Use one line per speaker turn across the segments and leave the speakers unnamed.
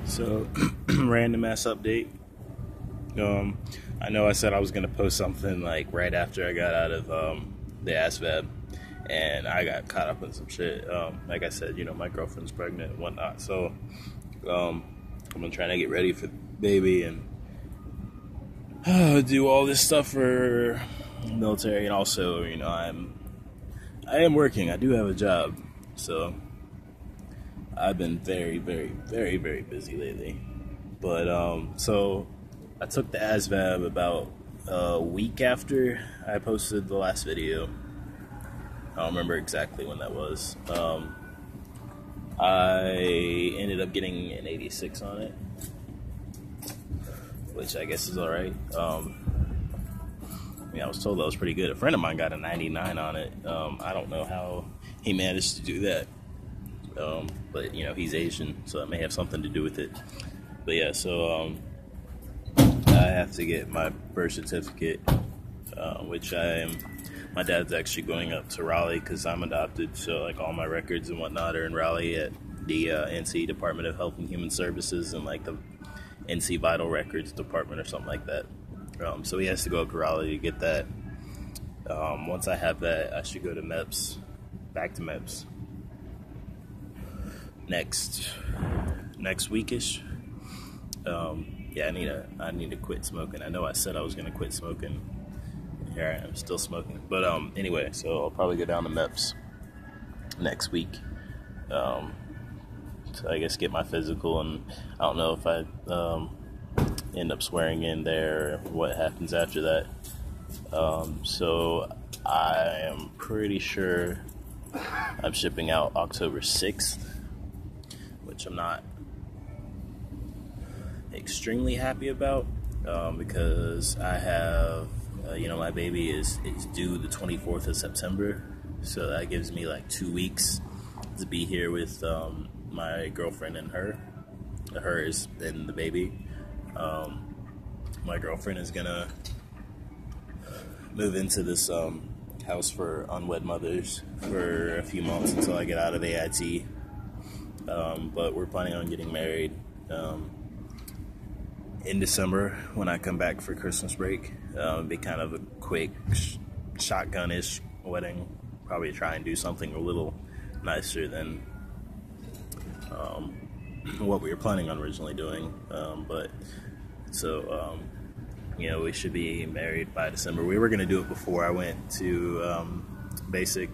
So, random ass update. I know I said I was gonna post something like right after I got out of the ASVAB, and I got caught up in some shit. Like I said, my girlfriend's pregnant and whatnot, so I've been trying to get ready for the baby and do all this stuff for the military, and also, I am working. I do have a job, so I've been very, very, very, very busy lately. But so I took the ASVAB about a week after I posted the last video. I don't remember exactly when that was. I ended up getting an 86 on it, which I guess is alright. I was told that was pretty good. A friend of mine got a 99 on it. I don't know how he managed to do that. But he's Asian, so that may have something to do with it. But yeah, so I have to get my birth certificate, which my dad's actually going up to Raleigh because I'm adopted, so like all my records and whatnot are in Raleigh at the NC Department of Health and Human Services, and like the NC Vital Records Department or something like that. So he has to go up to Raleigh to get that. Once I have that, I should go to MEPS, back to MEPS next weekish. Yeah, I need to quit smoking. I know I said I was gonna quit smoking. Here I am, still smoking. But anyway, so I'll probably go down to MEPS next week. So I guess get my physical, and I don't know if I end up swearing in there or what happens after that. So I am pretty sure I'm shipping out October 6th, which I'm not extremely happy about, because I have, my baby is due the 24th of September, so that gives me like 2 weeks to be here with my girlfriend and hers and the baby. My girlfriend is gonna move into this house for unwed mothers for a few months until I get out of AIT, but we're planning on getting married in December when I come back for Christmas break. It'll be kind of a quick shotgun-ish wedding. Probably try and do something a little nicer than what we were planning on originally doing. We should be married by December. We were going to do it before I went to basic,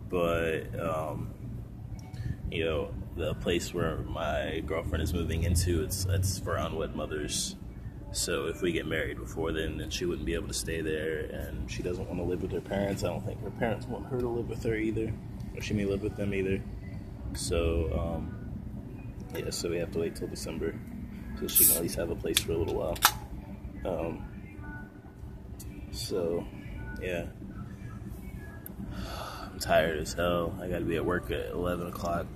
but the place where my girlfriend is moving into, it's for unwed mothers. So if we get married before then she wouldn't be able to stay there, and she doesn't want to live with her parents. I don't think her parents want her to live with her either, or she may live with them either. So so we have to wait till December so she can at least have a place for a little while. I'm tired as hell. I gotta be at work at 11 o'clock.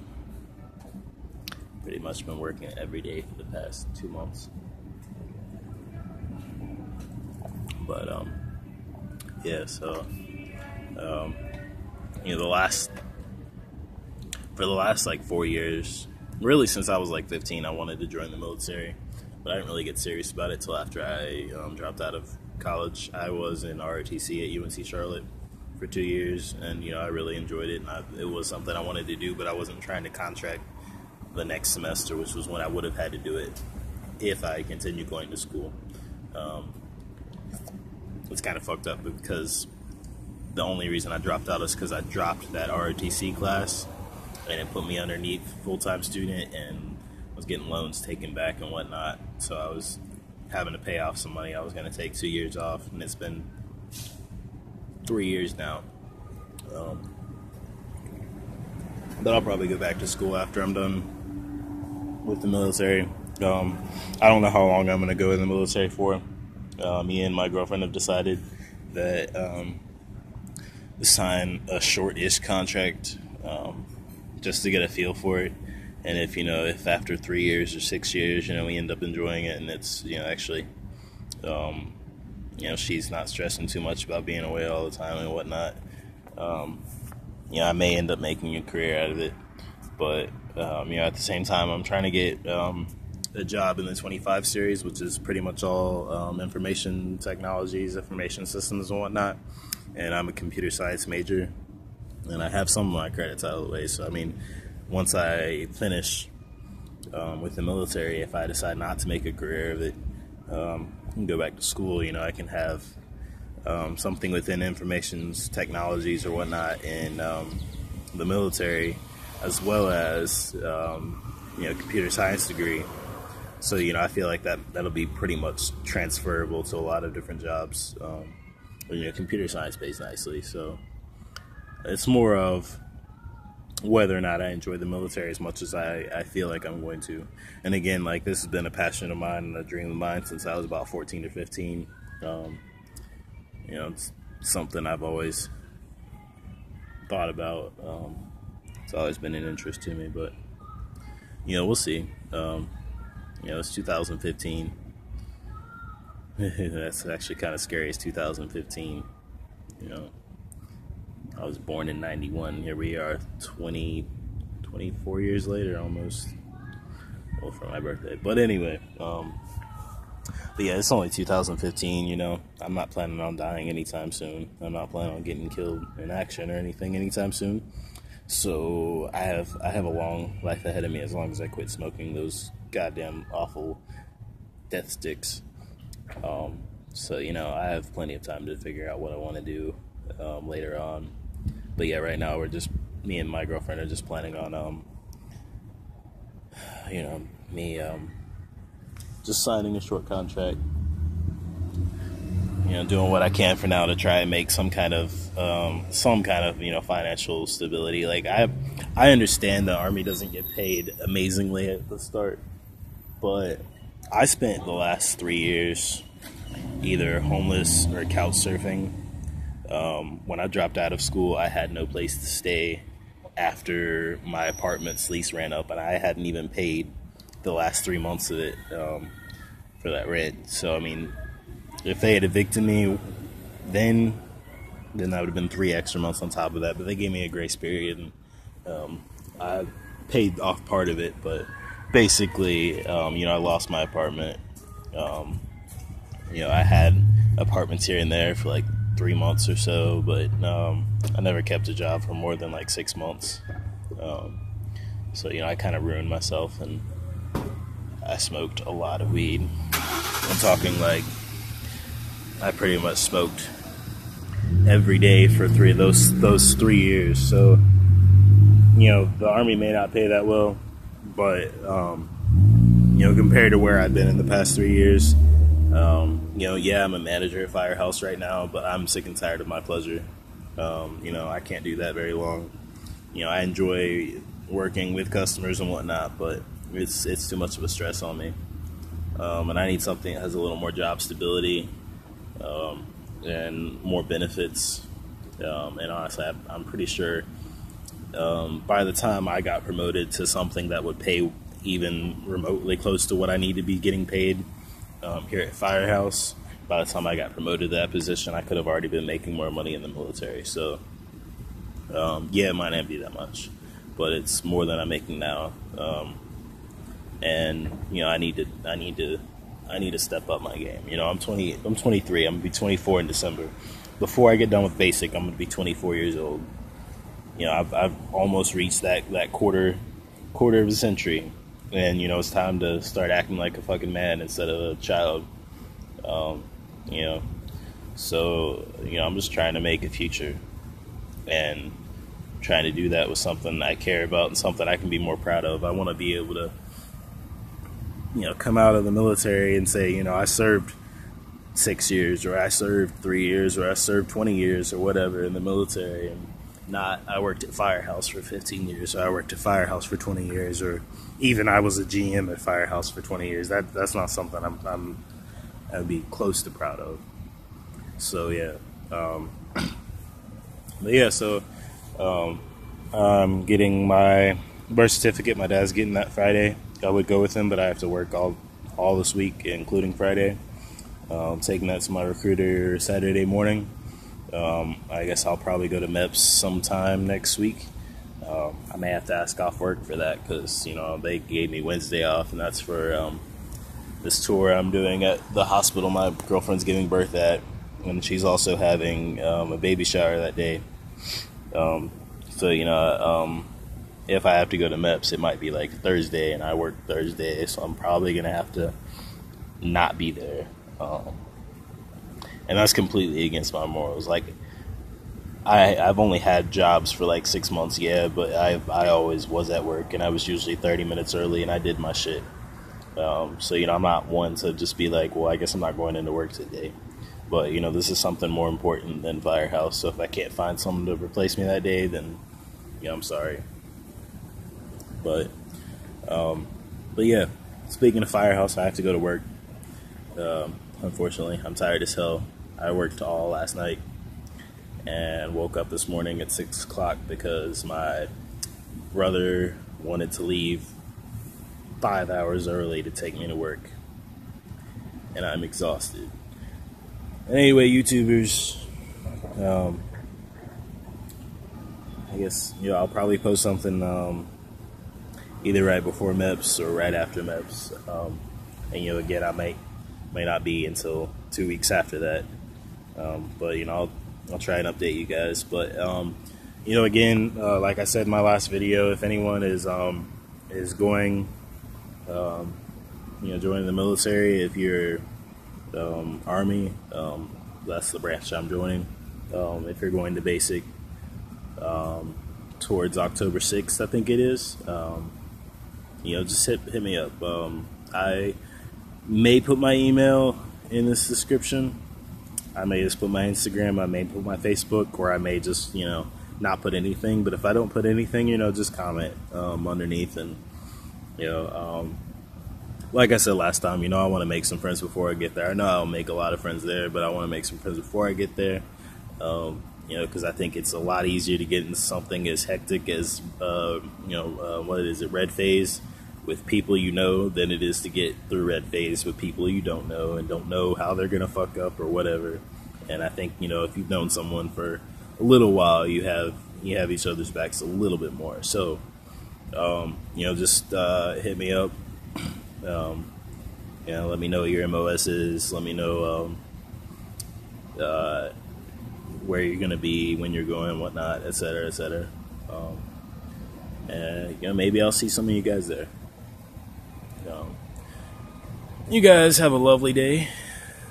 Pretty much been working every day for the past 2 months. But for the last like 4 years, really since I was like 15, I wanted to join the military, but I didn't really get serious about it till after I dropped out of college. I was in ROTC at UNC Charlotte for 2 years, and I really enjoyed it, and it was something I wanted to do, but I wasn't trying to contract the next semester, which was when I would have had to do it if I continued going to school. It's kind of fucked up because the only reason I dropped out is because I dropped that ROTC class, and it put me underneath full-time student and was getting loans taken back and whatnot. So I was having to pay off some money. I was going to take 2 years off, and it's been 3 years now. But I'll probably go back to school after I'm done with the military. I don't know how long I'm going to go in the military for. Me and my girlfriend have decided that to sign a short-ish contract just to get a feel for it. And if after 3 years or 6 years, we end up enjoying it, and it's, actually, she's not stressing too much about being away all the time and whatnot, I may end up making a career out of it. But At the same time, I'm trying to get a job in the 25 series, which is pretty much all information technologies, information systems, and whatnot. And I'm a computer science major, and I have some of my credits out of the way. So, I mean, once I finish with the military, if I decide not to make a career of it, and go back to school, I can have something within information technologies or whatnot in the military, as well as computer science degree. So I feel like that'll be pretty much transferable to a lot of different jobs. Computer science pays nicely, so it's more of whether or not I enjoy the military as much as I feel like I'm going to. And again, like, this has been a passion of mine and a dream of mine since I was about 14 or 15. It's something I've always thought about. It's always been an interest to me, but we'll see. It's 2015. That's actually kind of scary. It's 2015. I was born in 91. Here we are 24 years later almost. Well, for my birthday. But anyway, but yeah, it's only 2015, I'm not planning on dying anytime soon. I'm not planning on getting killed in action or anything anytime soon. So I have a long life ahead of me as long as I quit smoking those goddamn awful death sticks. So I have plenty of time to figure out what I want to do later on. But yeah, right now me and my girlfriend are just planning on just signing a short contract, doing what I can for now to try and make some kind of financial stability. Like, I understand the Army doesn't get paid amazingly at the start, but I spent the last 3 years either homeless or couch surfing. When I dropped out of school, I had no place to stay after my apartment's lease ran up, and I hadn't even paid the last 3 months of it for that rent. So, I mean, if they had evicted me then that would have been 3 extra months on top of that. But they gave me a grace period, and I paid off part of it. But basically, I lost my apartment. I had apartments here and there for like 3 months or so, but I never kept a job for more than like 6 months. So I kind of ruined myself, and I smoked a lot of weed. I'm talking like I pretty much smoked every day for those 3 years. So the Army may not pay that well, but compared to where I've been in the past 3 years, I'm a manager at Firehouse right now, but I'm sick and tired of my pleasure. I can't do that very long. I enjoy working with customers and whatnot, but it's too much of a stress on me. And I need something that has a little more job stability, and more benefits. And honestly, I'm pretty sure by the time I got promoted to something that would pay even remotely close to what I need to be getting paid here at Firehouse, by the time I got promoted to that position, I could have already been making more money in the military. So, it might not be that much, but it's more than I'm making now. And I need to step up my game. I'm 23. I'm gonna be 24 in December. Before I get done with basic, I'm gonna be 24 years old. I've almost reached that quarter of a century, and it's time to start acting like a fucking man instead of a child. So I'm just trying to make a future, and trying to do that with something I care about and something I can be more proud of. I want to be able to come out of the military and say, I served 6 years, or I served 3 years, or I served 20 years, or whatever in the military, and not I worked at Firehouse for 15 years, or I worked at Firehouse for 20 years, or even I was a GM at Firehouse for 20 years. That's not something I'd be close to proud of. So I'm getting my birth certificate. My dad's getting that Friday. I would go with him, but I have to work all this week, including Friday. Taking that to my recruiter Saturday morning. I guess I'll probably go to MEPS sometime next week. I may have to ask off work for that because, you know, they gave me Wednesday off, and that's for this tour I'm doing at the hospital my girlfriend's giving birth at, and she's also having a baby shower that day. So, you know, if I have to go to MEPS, it might be like Thursday, and I work Thursday, so I'm probably going to have to not be there. And that's completely against my morals. Like, I've only had jobs for like 6 months, yeah, but I always was at work, and I was usually 30 minutes early, and I did my shit. So, you know, I'm not one to just be like, well, I guess I'm not going into work today. But, you know, this is something more important than Firehouse, so if I can't find someone to replace me that day, then, you know, I'm sorry. But yeah, speaking of Firehouse, I have to go to work. Unfortunately, I'm tired as hell. I worked all last night and woke up this morning at 6 o'clock because my brother wanted to leave 5 hours early to take me to work, and I'm exhausted. Anyway, YouTubers, I guess, you know, I'll probably post something either right before MEPS or right after MEPS, and, you know, again, I may not be until 2 weeks after that, but, you know, I'll try and update you guys. But you know, again, like I said in my last video, if anyone is going, you know, joining the military, if you're Army, that's the branch I'm joining. If you're going to basic towards October 6th, I think it is, you know, just hit me up. I may put my email in this description. I may just put my Instagram, I may put my Facebook, or I may just, you know, not put anything. But if I don't put anything, you know, just comment underneath. And, you know, like I said last time, you know, I want to make some friends before I get there. I know I'll make a lot of friends there, but I want to make some friends before I get there. You know, because I think it's a lot easier to get into something as hectic as, you know, what is it, Red Phase, with people you know, than it is to get through Red Phase with people you don't know and don't know how they're gonna fuck up or whatever. And I think, you know, if you've known someone for a little while, you have each other's backs a little bit more. So, you know, just hit me up. You know, let me know what your MOS is. Let me know where you're gonna be, when you're going, whatnot, etc., etc. And, you know, maybe I'll see some of you guys there. You guys have a lovely day.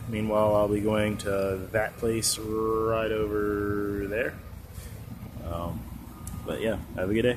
Meanwhile, I'll be going to that place right over there. But yeah, have a good day.